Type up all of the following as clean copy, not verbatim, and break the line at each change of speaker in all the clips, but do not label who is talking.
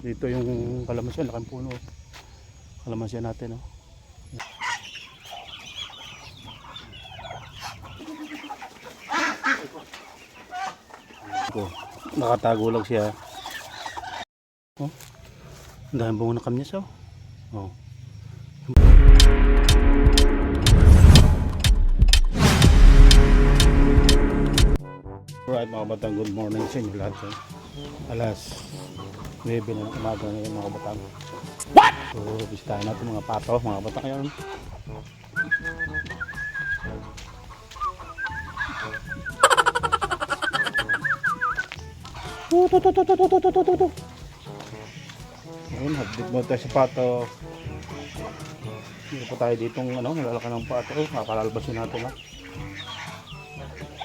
Dito yung kalamansi, laking puno. Kalamansi natin, oh. Nakatago lang siya. Oh, ang daming bunga ng kamyas, oh. Oh. Alright mga batang, good morning sa inyo lahat. Alas 9 na ng umaga ngayon mga batang. What? So bisitahin natin mga pato mga batang ngayon. Ayun, hagdik mo tayo sa pato. Hindi po tayo ditong nalalaka ng pato. Makakalbasin natin, ha.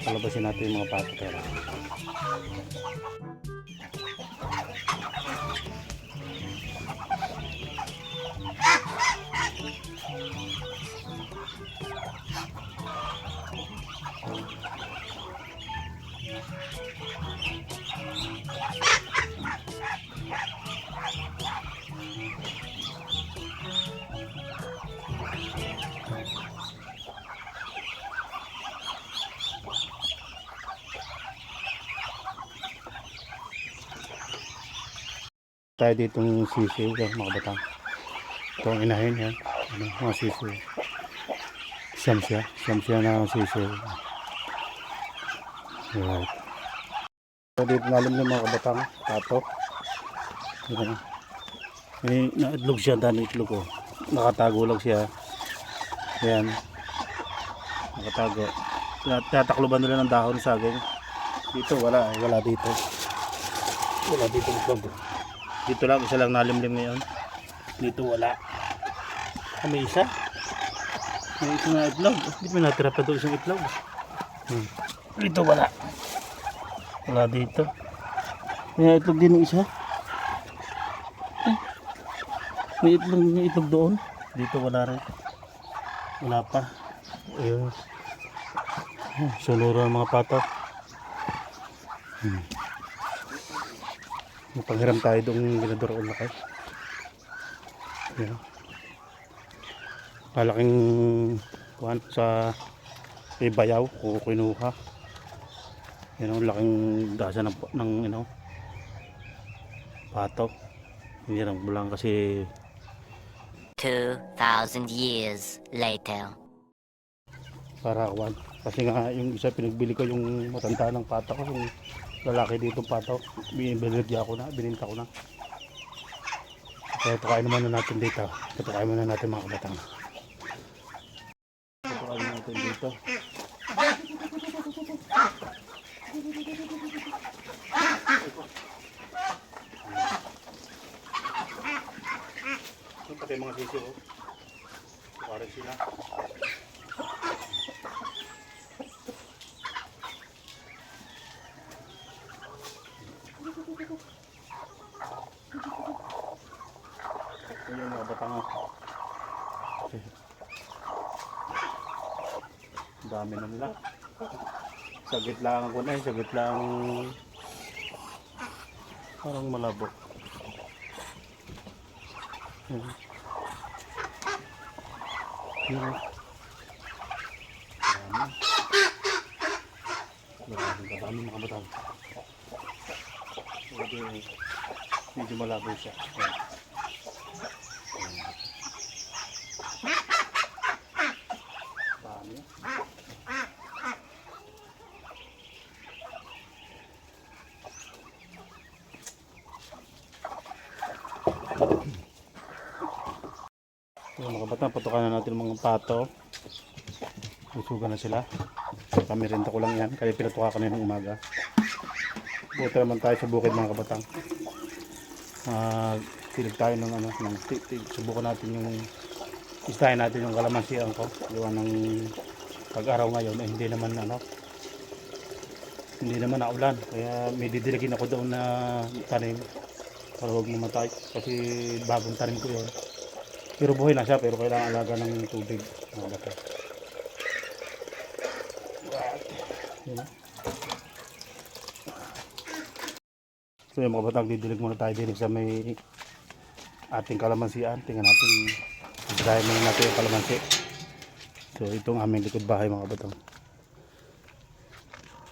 Kalabasin natin yung mga pato. Pero tayo ditong sisiw mga batang. Ito ang inahin yan. Mga sisiw. Siyam siya na sisiw. Alright. So dito nalim ng mga kabatang pato. May naitlog siya, dami itlog, oh. Nakatago lang siya. Ayan. Nakatago. Tatakloban nila ng dahon saging. Dito wala dito. Wala dito itlog. Dito lang, isa lang nalimlim ngayon. Dito wala. May isa. May isa na itlog. Hindi pa natira pa doon isang itlog. Dito wala. Wala dito. May itlog din ng isa. May itlog doon. Dito wala rin. Wala pa. Ayun. Sunuro ang mga pato. Panghiram tayo doong ginador o laki. Ayan. Palaking kuhan sa bayaw o kinuha. Yan ang laking dasa ng pato. Hindi lang bulang kasi
2,000 years later.
para kuhan. Kasi nga yung isa pinagbili ko yung matanda ng pato ko, yung lalaki dito pato. Binibinigyan ko na, bininta ko na. Kaya tukain naman na natin dito. Tukain muna natin mga kabatang. Tukain natin dito. Ito pati mga sisiyo. Tukarin sila. Ayun mga batang. Dami na nila. Sagit lang ako na, sagit lang parang malabo. Yun. Dami mga batang. Medyo malabo siya. Mga kabatang, patukan na natin mga pato. Usugan na sila. Kami rin ko lang yan. Kaya pinatuka kanina ng umaga. Buto naman tayo sa bukid mga kabatang. Tilig tayo ng subukan natin yung istahin natin yung kalamansian ko. Gawa ng pag-araw ngayon hindi naman naulan. Kaya may didiligin ako doon na tanim para huwag mamatay. Kasi bagong tanim ko yun. Pero buhay na siya, pero kailangan alaga ng tubig. So So yung mga batang, didilig muna tayo din sa may ating kalamansian. Tingnan natin, dry muna natin yung kalamansi. So itong aming likod bahay mga batang.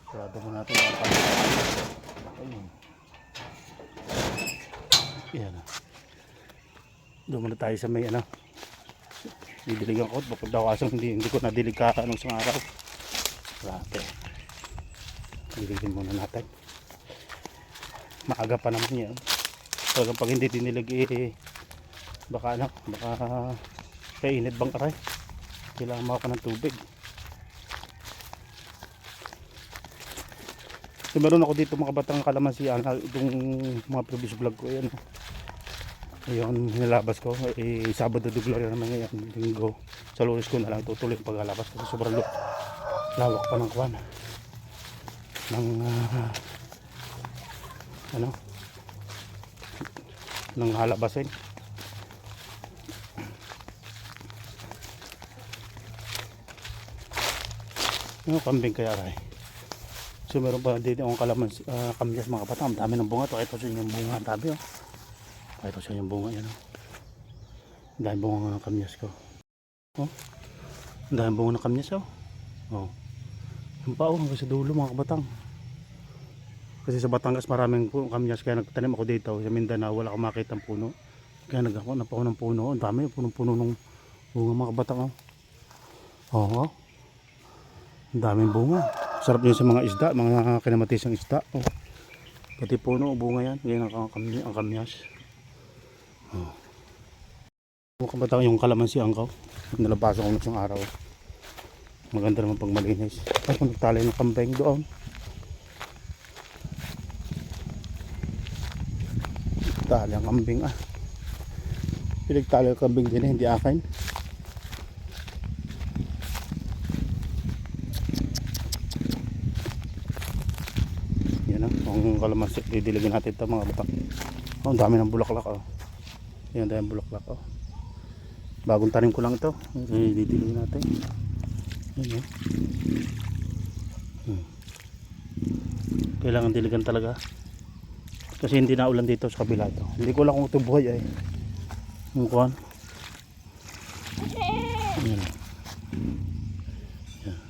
Sarado muna natin mga kalamansi. Ayun. Yan. Doon muna tayo sa may ano. Didiligan ko. Bakit daw kasang hindi ko nadilig ka anong isang araw. Grabe. Diligin muna natin. Maaga pa naman yan. Talagang pag hindi dinilig baka ano. Baka kainit bang aray. Kailangan maka ng tubig. So meron ako dito mga batang kalamansian. Itong mga previous vlog ko yan. Ayun, nilabas ko. Sabado de Gloria naman ngayon. Linggo. Sa Lunes ko na lang tutuloy yung paglalabas. Kasi sobrang lawak pa ng kwan. Ng halabasin. Ano kambing kaya rin. So meron pa dito akong kamyas mga batang. Ang dami ng bunga. Ito sa inyo yung bunga. Ang dami oh. Ito sa yung bunga yan oh. Ang dami bunga ng kamyas ko. Oh. Ang dami bunga ng kamyas oh. Oh. Yung pa oh, hanggang sa dulo mga kabatang. Kasi sa Batangas maraming kamyas kaya nagtanim ako dito. Sa Mindanao wala akong makita ng puno. Kaya naghanap ako ng puno. Ang dami punong-puno ng bunga mga kabatang oh. Oh. Ang daming bunga. Sarap yun sa mga isda, mga kinamatisang isda oh. Pati puno bunga yan. Yan ang kamyas. Oh. Mga kabatang yung kalamansian ko. Nalabasan ko na siyang araw. Maganda naman pag malinis. Ay kung nagtalay ng kambing doon. Tali ang kambing ah. Pinagtali ang kambing din eh, hindi akin. Yan ah, ang kalamansi. Didiligin natin ito mga batang. Oh, ang dami ng bulaklak oh. Yan dami ng bulaklak oh. Bagong tanim ko lang ito. Didiligin natin. Yan oh. Kailangan diligan talaga. Kasi hindi na ulan dito sa kabila ito. Hindi ko lang kung ito buhay ay. Yung kuhan. Yan. Yan.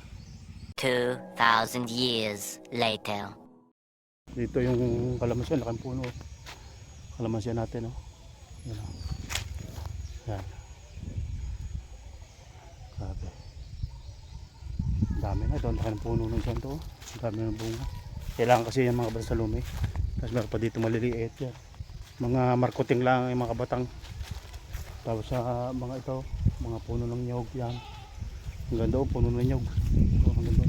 2,000 years later.
Dito yung kalamansian, laking puno. Kalamansian natin, oh. Yan. Yan. Grabe. Dami na ito, ang laking puno ng dyan to. Dami ng bunga. Kailangan kasi yan mga kabatang sa lumi. Tapos meron pa dito maliliit yan. Mga markuting lang yung mga kabatang. Tapos sa mga ito, mga puno ng nyog yan. Ang ganda oh, puno ng nyog. Oh, ang ganda.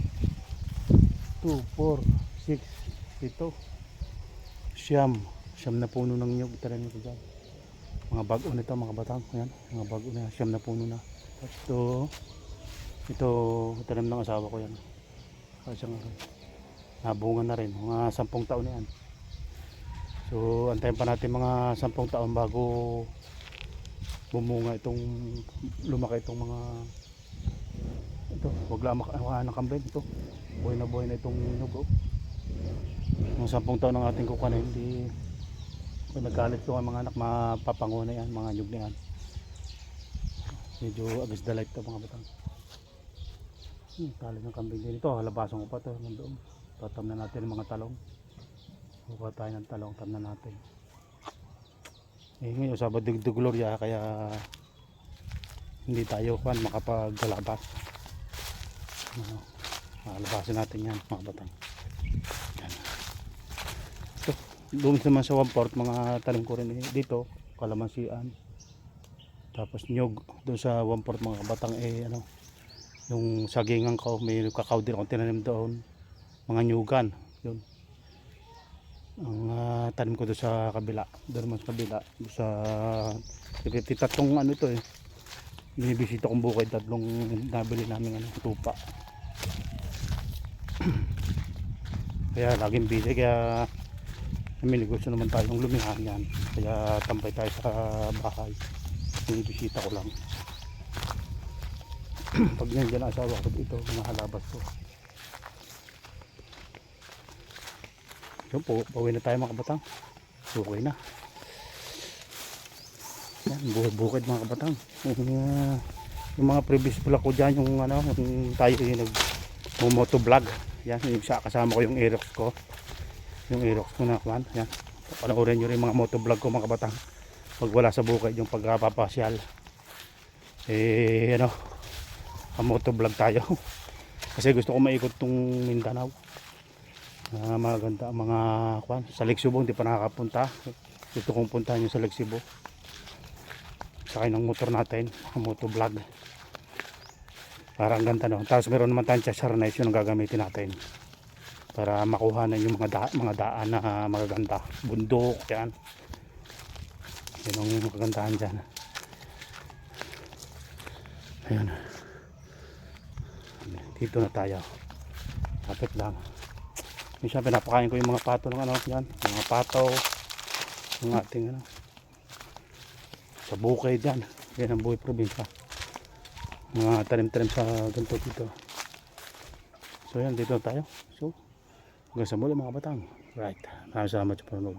2, 4, 6, ito. Siyam na puno ng nyog. Tarayin mo dyan. Mga bago nito mga batang. Ayan, mga bago na. Siyam na puno na. Tapos ito tanim ng asawa ko yan. Kasi nabunga na rin. Mga 10 taon na yan. So antayin pa natin mga 10 taon bago bumunga itong lumaki itong mga ito. Huwag lang ng kambing ito. Buhay na itong nyug oh. Mga 10 taon ng ating kukanin. Hindi kung nagkalit ito ang mga anak mapapango na yan. Mga nyug na yan. Medyo agos the light ito mga batang. Tali ng kambing din ito. Halabasan ko pa ito. Nandoon. Tatam na natin ang mga talong. Buka tayo ng talong. Tam na natin. Ngayon Sabado de Gloria kaya hindi tayo makapaglalabas. Labasin natin yan mga batang. Yan. So, doon naman sa 1/4 mga talim ko rin dito. Kalamansian. Tapos nyog. Doon sa 1/4 mga batang yung sagingan ko. May kakao din akong tinanim doon. Mga nyugan. Yun. Ang tanim ko doon sa kabila. Doon naman sa kabila. Doon sa tatlong ito eh. Binibisita kong bukid. Tatlong nabili namin tupa. Kaya laging busy. Kaya may negosyo naman tayong lumihan yan. Kaya tambay tayo sa bahay. Binibisita ko lang. Pag nandiyan ang asawa ko dito, mga halabas ko. Yun po, pauwi na tayo mga kabatang. Okay na. Yan, bukid mga kabatang. Yung mga previous vlog ko dyan, yung ano, yung tayo yung moto vlog. Yan, yung kasama ko yung Aerox ko. Yung Aerox ko na kwan. Yan. Panoorin nyo rin mga moto vlog ko mga kabatang. Pag wala sa bukid yung pagpapasyal. Ano, moto vlog tayo. Kasi gusto ko maikot tong Mindanao. Maganda mga kwan. Sa Lake Subo, hindi pa nakakapunta. Gusto kong puntahan yung sa Lake Subo. Sakay ng motor natin, moto vlog. Parang ganda no. Tapos meron naman tayong chasarnais yung gagamitin natin. Para makuha na yung mga daan na magaganda. Bundok, yan. Yan ang kagandahan dyan. Ayan. Dito na tayo. Kapit lang. Minsan pinapakain ko yung mga pato ng ano, yan. Mga pato. Yung ating ano. Sa bukid yan. Yan ang buhay probinsya. Mga tanim-tanim sa ganito dito. So yan, dito na tayo. So, hanggang sa muli mga batang. Right. Maraming salamat sa panonood.